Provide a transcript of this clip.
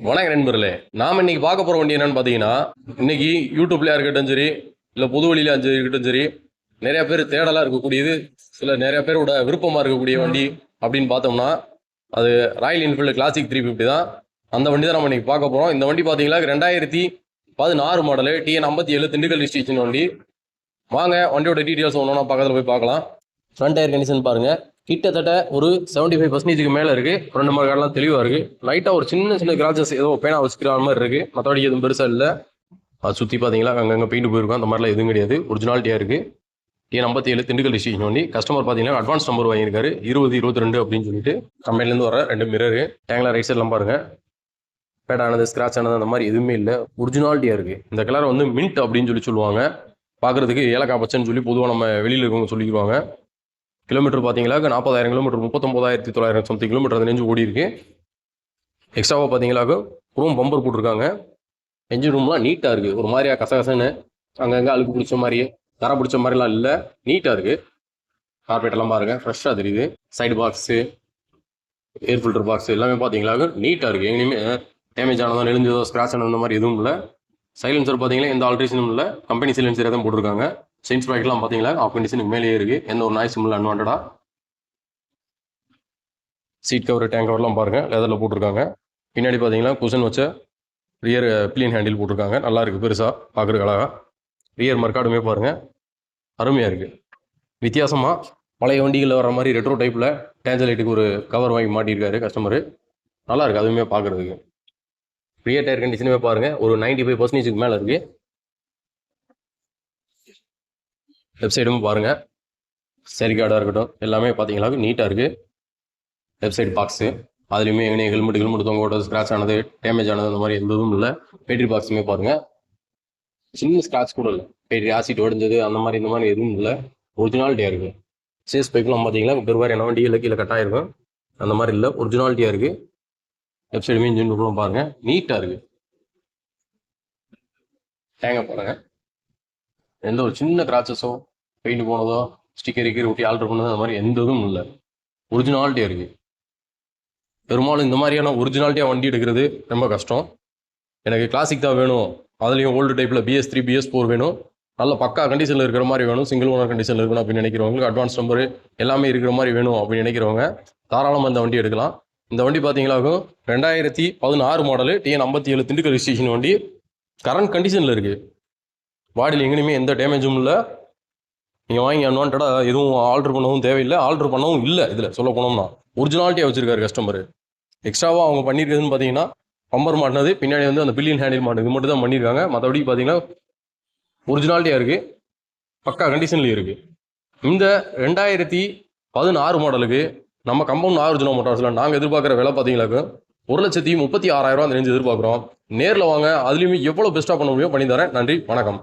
வணக்கம் நண்பர்களே. நாம் இன்னைக்கு பார்க்க போகிற வண்டி என்னன்னு பார்த்தீங்கன்னா, இன்னைக்கு யூடியூப்லையா இருக்கட்டும் சரி, இல்லை பொது வழியில இருக்கட்டும் சரி, நிறைய பேர் தேடலாக இருக்கக்கூடியது, நிறைய பேரோட விருப்பமாக இருக்கக்கூடிய வண்டி அப்படின்னு பார்த்தோம்னா, அது ராயல் என்ஃபீல்டு கிளாசிக் 350 தான். அந்த வண்டி தான் நம்ம இன்னைக்கு பார்க்க போகிறோம். இந்த வண்டி பார்த்தீங்கன்னா 2016 மாடலு TN 57 திண்டுக்கல் டிஸ்ட்ரிக்ஷன் வண்டி. வாங்க வண்டியோட டீட்டெயில்ஸ் ஒன்றா பக்கத்தில் போய் பார்க்கலாம். ஃப்ரண்ட் டயர் கண்டிஷன் பாருங்கள். கிட்டத்தட்ட ஒரு 75% மேலே இருக்குது. ஃப்ரண்ட் மார்க்கெட்லாம் தெளிவாக இருக்குது. லைட்டாக ஒரு சின்ன கிராச்சஸ் ஏதோ பேனா வச்சுக்கிற மாதிரி இருக்குது. மற்றபடி எதுவும் பெருசாக இல்லை. அது சுற்றி பார்த்தீங்களா அங்கங்கே பெயிண்ட் போயிருக்கும். அந்த மாதிரிலாம் எதுவும் கிடையாது. ஒரிஜினாலிட்டியாக இருக்குது. TN 57 திண்டுக்கல் டிஸ்ட்ரிக்ஷன் வண்டி. கஸ்டமர் பார்த்தீங்கன்னா அட்வான்ஸ் நம்பர் வாங்கியிருக்காரு 2022 அப்படின்னு சொல்லிட்டு. கம்பெனிலேருந்து வர 2 மிரரு. டேங்கில் ரைட் சைட்லாம் பாருங்கள். பேட் ஆனது ஸ்க்ராச் ஆனது அந்த மாதிரி எதுவுமே இல்லை. ஒரிஜினாலிட்டியாக இருக்குது. இந்த கலர் வந்து மின்ட் அப்படின்னு சொல்லுவாங்க. பார்க்குறதுக்கு ஏலக்காய் பச்சைன்னு சொல்லி பொதுவாக நம்ம வெளியில் இருக்கவங்க சொல்லிக்குவாங்க. கிலோமீட்டர் பார்த்தீங்களா 40,000 கிலோமீட்டர், 39,900 சம்திங் கிலோமீட்டர் அந்த நெஞ்சு ஓடி இருக்கு. எக்ஸ்ட்ராவாக பார்த்தீங்களாக்க ரூம் பம்பர் போட்டிருக்காங்க. என்ஜின் ரூம்லாம் நீட்டாக இருக்குது. ஒரு மாதிரியா கசகசன்னு அங்கங்கே அழுக்கு பிடிச்ச மாதிரியே தர பிடிச்ச மாதிரிலாம் இல்லை. நீட்டாக இருக்குது. கார்பெட்டெல்லாம் பாருங்கள், ஃப்ரெஷ்ஷாக தெரியுது. Side box, air filter box எல்லாமே பார்த்தீங்களாக்க நீட்டாக இருக்குது. எங்கேயுமே டேமேஜ் ஆனதோ நெளிஞ்சதோ ஸ்க்ராச் ஆனது அந்த மாதிரி எதுவும் இல்லை. சைலன்சர் பார்த்தீங்கன்னா எந்த ஆல்ட்ரேஷனும் இல்லை. கம்பெனி சைலன்சர் தான் போட்டிருக்காங்க. சென்ஸ் ப்ராக்கெட்லாம் பார்த்தீங்களா ஆஃப் கண்டிஷனுக்கு மேலேயே இருக்குது. எந்த ஒரு நாய்ஸும் இல்லை. அன்வான்டாக சீட் கவர் டேங்க் கவர்லாம் பாருங்கள் லெதரில் போட்டிருக்காங்க. பின்னாடி பார்த்தீங்கன்னா குஷன் வச்ச ரியர் பிளியன் ஹேண்டில் போட்டிருக்காங்க. நல்லா இருக்குது, பெருசாக பார்க்குறதுக்கு அழகாக. ரியர் மர்க்காடுமே பாருங்கள், அருமையாக இருக்குது. வித்தியாசமாக பழைய வண்டிகளில் வர மாதிரி ரெட்ரோ டைப்பில் டேஞ்சலைட்டுக்கு ஒரு கவர் வாங்கி மாட்டியிருக்காரு கஸ்டமரு. நல்லா இருக்குது அதுவுமே பார்க்குறதுக்கு. ரியர் டயர் கண்டிஷனுமே பாருங்கள் ஒரு 95% மேலே இருக்குது. லெஃப்ட் சைடும் பாருங்கள், சரி கார்டாக இருக்கட்டும் எல்லாமே பார்த்தீங்களா நீட்டாக இருக்குது. லெஃப்ட் சைடு பாக்ஸு அதுலேயுமே எங்கே ஹெல்மெட் தொங்க ஓட்டது ஸ்க்ராச் ஆனது டேமேஜ் ஆனது அந்த மாதிரி எந்த இதுவும் இல்லை. பேட்டரி பாக்ஸுமே பாருங்கள், சின்ன ஸ்க்ராச் கூட இல்லை. பேட்டரி ஆசிட் உடஞ்சது அந்த மாதிரி இந்த மாதிரி எதுவும் இல்லை. ஒரிஜினாலிட்டியாக இருக்குது. சேஸ் பைப்லாம் பார்த்தீங்களா பெருவாரி என்ன வண்டி இல்லை கீழே கட்டாயிருக்கும். அந்த மாதிரி இல்லை, ஒரிஜினாலிட்டியாக இருக்குது. லெஃப்ட் சைடுமே இன்ஜின் ரூம்லாம் பாருங்கள், நீட்டாக இருக்குது. டேங்கை பாருங்கள், எந்த ஒரு சின்ன கிராச்சஸோ பெயிண்ட் போனதோ ஸ்டிக்கர் ஒட்டி ஆல்டர் பண்ணதோ அந்த மாதிரி எந்த இதுவும் இல்லை. ஒரிஜினாலிட்டியாக இருக்குது. பெரும்பாலும் இந்த மாதிரியான ஒரிஜினாலிட்டியாக வண்டி எடுக்கிறது ரொம்ப கஷ்டம். எனக்கு கிளாசிக் தான் வேணும், அதுலேயும் ஓல்டு டைப்பில் BS3 BS4 வேணும், நல்ல பக்கா கண்டிஷனில் இருக்கிற மாதிரி வேணும், சிங்கிள் ஓனர் கண்டிஷனில் இருக்கணும் அப்படின்னு நினைக்கிறவங்களுக்கு, அட்வான்ஸ் நம்பரு எல்லாமே இருக்கிற மாதிரி வேணும் அப்படின்னு நினைக்கிறவங்க தாராளமாக இந்த வண்டி எடுக்கலாம். இந்த வண்டி பார்த்தீங்களாக்கும் 2016 மாடலு TN 57 திண்டுக்கல் ரிஜிஸ்ட்ரேஷன் வண்டி. கரண்ட் கண்டிஷனில் இருக்குது. பாடியில் எங்கேயுமே எந்த டேமேஜும் இல்லை. நீங்கள் வாங்கி அன்வான்டாக எதுவும் ஆல்ட்ரு பண்ணவும் தேவையில்லை, ஆல்ட்ரு பண்ணவும் இல்லை. இதில் சொல்ல போனோம்னா ஒரிஜினாலிட்டியாக வச்சுருக்காரு கஸ்டமர். எக்ஸ்ட்ராவாக அவங்க பண்ணியிருக்கிறதுன்னு பார்த்தீங்கன்னா பம்பர் மாட்டினது, பின்னாடி வந்து அந்த பில்லியன் ஹேண்டில் மாட்டு இது மட்டும் தான் பண்ணியிருக்காங்க. மற்றபடி பார்த்தீங்கன்னா ஒரிஜினாலிட்டியாக இருக்குது, பக்கா கண்டிஷன்லேயும் இருக்குது. இந்த 2016 மாடலுக்கு நம்ம கம்பவுண்ட் ஆர்ஜினோ மோட்டார்ஸில் நாங்கள் எதிர்பார்க்குற விலை பார்த்தீங்கன்னாக்க 1,36,000 அந்த ரேஞ்சு எதிர்பார்க்குறோம். நேரில் வாங்க, அதுலேயுமே எவ்வளோ பெஸ்ட்டாக பண்ண முடியும் பண்ணி தரேன். நன்றி, வணக்கம்.